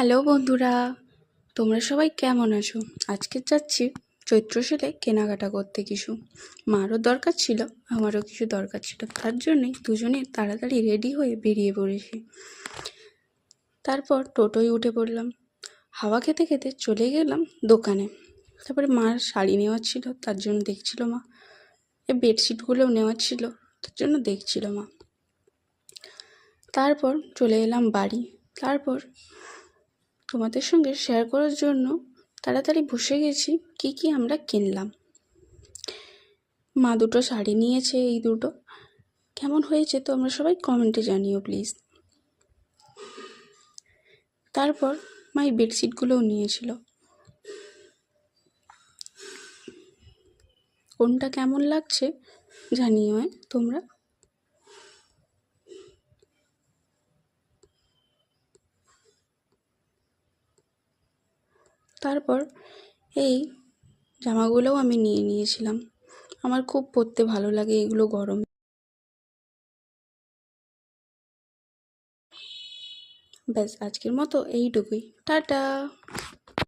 Hello বন্ধুরা, তোমরা সবাই কেমন আছো? আজকে যাচ্ছি চৈত্র সেলে কেনাকাটা করতে কিছু। মারও দরকার ছিল, আমারও কিছু দরকার ছিল, তার জন্যই দুজনে তাড়াতাড়ি রেডি হয়ে বেরিয়ে পড়েছি। তারপর টোটোয় উঠে পড়লাম, হাওয়া খেতে খেতে চলে গেলাম দোকানে। তারপরে মার শাড়ি নেওয়ার ছিল, তার জন্য দেখছিল মা। এই বেডশিটগুলোও নেওয়ার ছিল, তার জন্য দেখছিল মা। তারপর চলে এলাম বাড়ি। তারপর তোমাদের সঙ্গে শেয়ার করার জন্য তাড়াতাড়ি বসে গেছি কি কি আমরা কিনলাম। মা দুটো শাড়ি নিয়েছে, এই দুটো কেমন হয়েছে তোমরা সবাই কমেন্টে জানিও প্লিজ। তারপর মা এই বেডশিটগুলোও নিয়েছিল, কোনটা কেমন লাগছে জানিও তোমরা। তারপর এই জামাগুলোও আমি নিয়েছিলাম, আমার খুব পরতে ভালো লাগে এগুলো গরমে। ব্যাস আজকের মতো এইটুকুই, টাটা।